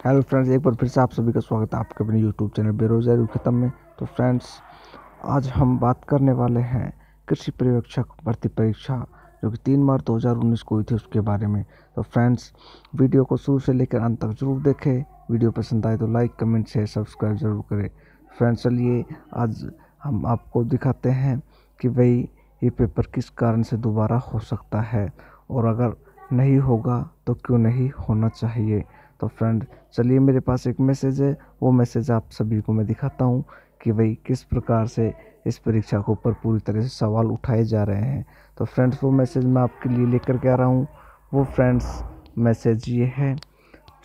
Hello friends, एक बार फिर से आप सभी का स्वागत है आपके अपने यूट्यूब चैनल बेरोजगारी खत्म में। तो फ्रेंड्स, आज हम बात करने वाले हैं कृषि पर्यवेक्षक भर्ती परीक्षा जो कि 3 मार्च 2019 को हुई थी उसके बारे में। तो फ्रेंड्स, वीडियो को शुरू से लेकर अंत तक जरूर देखें। वीडियो पसंद आए तो लाइक, कमेंट, शेयर, सब्सक्राइब जरूर करें। फ्रेंड्स, चलिए आज हम आपको दिखाते हैं कि भाई ये पेपर किस कारण से दोबारा हो सकता है और अगर नहीं होगा तो क्यों नहीं होना चाहिए। तो फ्रेंड, चलिए मेरे पास एक मैसेज है, वो मैसेज आप सभी को मैं दिखाता हूँ कि भाई किस प्रकार से इस परीक्षा के ऊपर पूरी तरह से सवाल उठाए जा रहे हैं। तो फ्रेंड्स, वो मैसेज मैं आपके लिए लेकर के आ रहा हूँ। वो फ्रेंड्स मैसेज ये है।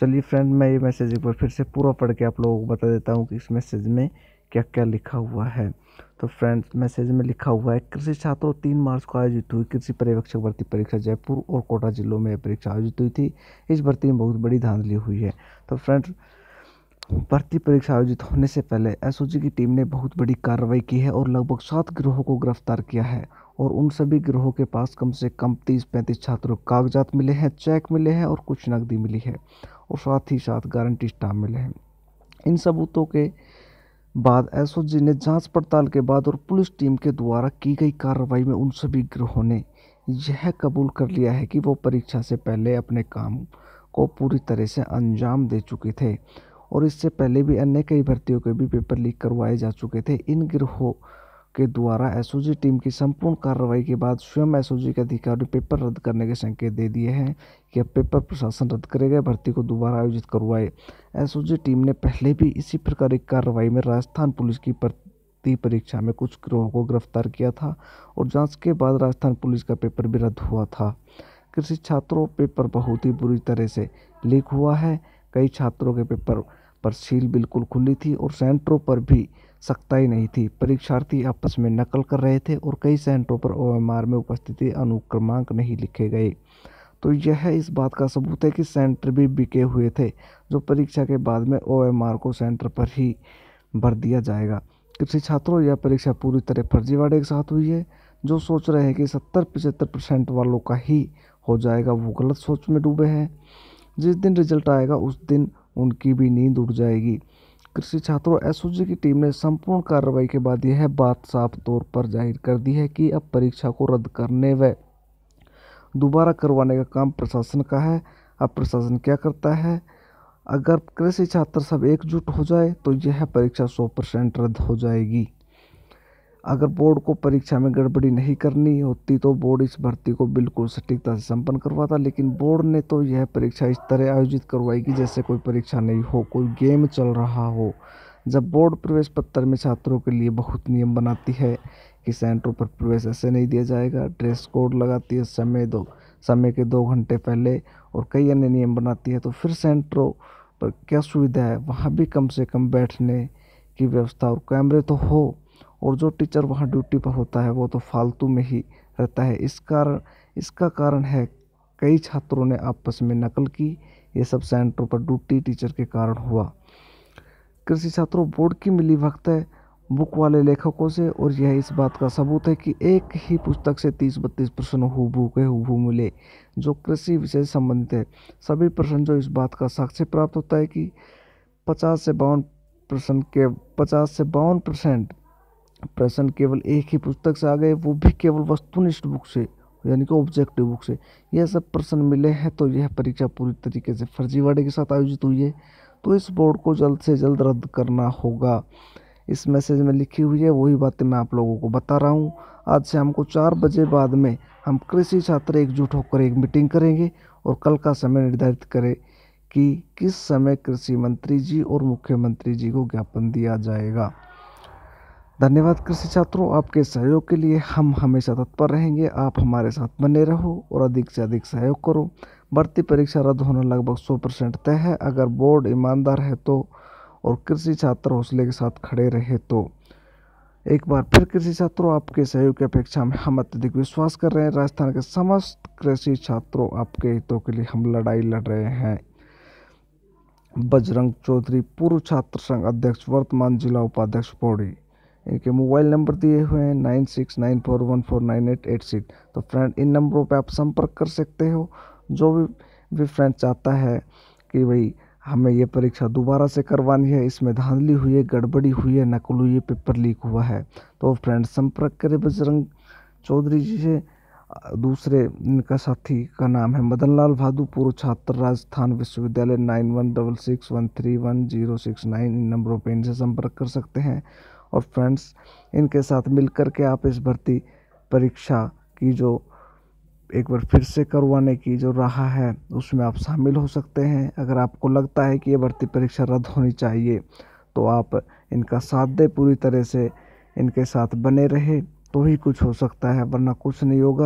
चलिए फ्रेंड, मैं ये मैसेज एक बार फिर से पूरा पढ़ के आप लोगों को बता देता हूँ कि इस मैसेज में क्या क्या लिखा हुआ है। तो फ्रेंड्स, मैसेज में लिखा हुआ है, कृषि छात्रों 3 मार्च को आयोजित हुई कृषि पर्यवेक्षक भर्ती परीक्षा जयपुर और कोटा जिलों में परीक्षा आयोजित हुई थी। इस भर्ती में बहुत बड़ी धांधली हुई है। तो फ्रेंड्स, भर्ती परीक्षा आयोजित होने से पहले एसओजी की टीम ने बहुत बड़ी कार्रवाई की है और लगभग 7 गिरोहों को गिरफ्तार किया है और उन सभी गिरोहों के पास कम से कम 30-35 छात्रों को कागजात मिले हैं, चेक मिले हैं और कुछ नकदी मिली है और साथ ही साथ गारंटी स्टाम्प मिले हैं। इन सबूतों के बाद एसओजी ने जांच पड़ताल के बाद और पुलिस टीम के द्वारा की गई कार्रवाई में उन सभी गिरोहों ने यह कबूल कर लिया है कि वो परीक्षा से पहले अपने काम को पूरी तरह से अंजाम दे चुके थे और इससे पहले भी अन्य कई भर्तियों के भी पेपर लीक करवाए जा चुके थे। इन गिरोहों के द्वारा एसओजी टीम की संपूर्ण कार्रवाई के बाद स्वयं एसओजी के अधिकारी ने पेपर रद्द करने के संकेत दे दिए हैं कि अब पेपर प्रशासन रद्द करेगा, भर्ती को दोबारा आयोजित करवाए। एसओजी टीम ने पहले भी इसी प्रकार की कार्रवाई में राजस्थान पुलिस की भर्ती परीक्षा में कुछ गिरोहों को गिरफ्तार किया था और जांच के बाद राजस्थान पुलिस का पेपर भी रद्द हुआ था। कृषि छात्रों, पेपर बहुत ही बुरी तरह से लीक हुआ है। कई छात्रों के पेपर पर सील बिल्कुल खुली थी और सेंटरों पर भी सख्ताई नहीं थी। परीक्षार्थी आपस में नकल कर रहे थे और कई सेंटरों पर ओएमआर में उपस्थिति अनुक्रमांक नहीं लिखे गए। तो यह इस बात का सबूत है कि सेंटर भी बिके हुए थे, जो परीक्षा के बाद में ओएमआर को सेंटर पर ही भर दिया जाएगा। कृषि छात्रों, यह परीक्षा पूरी तरह फर्जीवाड़े के साथ हुई है। जो सोच रहे हैं कि 70-75% वालों का ही हो जाएगा, वो गलत सोच में डूबे हैं। जिस दिन रिजल्ट आएगा उस दिन उनकी भी नींद उड़ जाएगी। कृषि छात्रों, एसओजी की टीम ने संपूर्ण कार्रवाई के बाद यह बात साफ तौर पर जाहिर कर दी है कि अब परीक्षा को रद्द करने व दोबारा करवाने का काम प्रशासन का है। अब प्रशासन क्या करता है? अगर कृषि छात्र सब एकजुट हो जाए तो यह परीक्षा 100% रद्द हो जाएगी। अगर बोर्ड को परीक्षा में गड़बड़ी नहीं करनी होती तो बोर्ड इस भर्ती को बिल्कुल सटीकता से संपन्न करवाता, लेकिन बोर्ड ने तो यह परीक्षा इस तरह आयोजित करवाई कि जैसे कोई परीक्षा नहीं हो, कोई गेम चल रहा हो। जब बोर्ड प्रवेश पत्र में छात्रों के लिए बहुत नियम बनाती है कि सेंटरों पर प्रवेश ऐसे नहीं दिया जाएगा, ड्रेस कोड लगाती है समय के 2 घंटे पहले और कई अन्य नियम बनाती है, तो फिर सेंटरों पर क्या सुविधा है? वहाँ भी कम से कम बैठने की व्यवस्था और कैमरे तो हो, और जो टीचर वहाँ ड्यूटी पर होता है वो तो फालतू में ही रहता है। इसका कारण है कई छात्रों ने आपस में नकल की। ये सब सेंटरों पर ड्यूटी टीचर के कारण हुआ। कृषि छात्रों, बोर्ड की मिलीभगत है बुक वाले लेखकों से और यह इस बात का सबूत है कि एक ही पुस्तक से 30-32 प्रश्न हूबहू मिले जो कृषि विषय से संबंधित है। सभी प्रश्न जो इस बात का साक्ष्य प्राप्त होता है कि 50 से 52% प्रश्न केवल एक ही पुस्तक से आ गए, वो भी केवल वस्तुनिष्ठ बुक से, यानी कि ऑब्जेक्टिव बुक से यह सब प्रश्न मिले हैं। तो यह परीक्षा पूरी तरीके से फर्जीवाड़े के साथ आयोजित हुई है। तो इस बोर्ड को जल्द से जल्द रद्द करना होगा। इस मैसेज में लिखी हुई है वही बातें मैं आप लोगों को बता रहा हूँ। आज शाम को 4 बजे बाद में हम कृषि छात्र एकजुट होकर एक मीटिंग करेंगे और कल का समय निर्धारित करें कि किस समय कृषि मंत्री जी और मुख्यमंत्री जी को ज्ञापन दिया जाएगा। धन्यवाद कृषि छात्रों, आपके सहयोग के लिए हम हमेशा तत्पर रहेंगे। आप हमारे साथ बने रहो और अधिक से अधिक सहयोग करो। भर्ती परीक्षा रद्द होना लगभग 100% तय है, अगर बोर्ड ईमानदार है तो और कृषि छात्र हौसले के साथ खड़े रहे तो। एक बार फिर कृषि छात्रों, आपके सहयोग की अपेक्षा में हम अत्यधिक विश्वास कर रहे हैं। राजस्थान के समस्त कृषि छात्रों, आपके हितों के लिए हम लड़ाई लड़ रहे हैं। बजरंग चौधरी, पूर्व छात्र संघ अध्यक्ष, वर्तमान जिला उपाध्यक्ष पौड़ी। इनके मोबाइल नंबर दिए हुए हैं 9694149886। तो फ्रेंड, इन नंबरों पे आप संपर्क कर सकते हो। जो भी फ्रेंड चाहता है कि भाई हमें ये परीक्षा दोबारा से करवानी है, इसमें धांधली हुई है, गड़बड़ी हुई है, नकल हुई है, पेपर लीक हुआ है। तो फ्रेंड्स संपर्क करें बजरंग चौधरी जी से। दूसरे इनका साथी का नाम है मदन लाल भादु, पूर्व छात्र, राजस्थान विश्वविद्यालय, 9166131069। इन नंबरों पर इनसे संपर्क कर सकते हैं। और फ्रेंड्स इनके साथ मिलकर के आप इस भर्ती परीक्षा की जो एक बार फिर से करवाने की जो राह है उसमें आप शामिल हो सकते हैं। अगर आपको लगता है कि ये भर्ती परीक्षा रद्द होनी चाहिए तो आप इनका साथ दें, पूरी तरह से इनके साथ बने रहे तो ही कुछ हो सकता है, वरना कुछ नहीं होगा।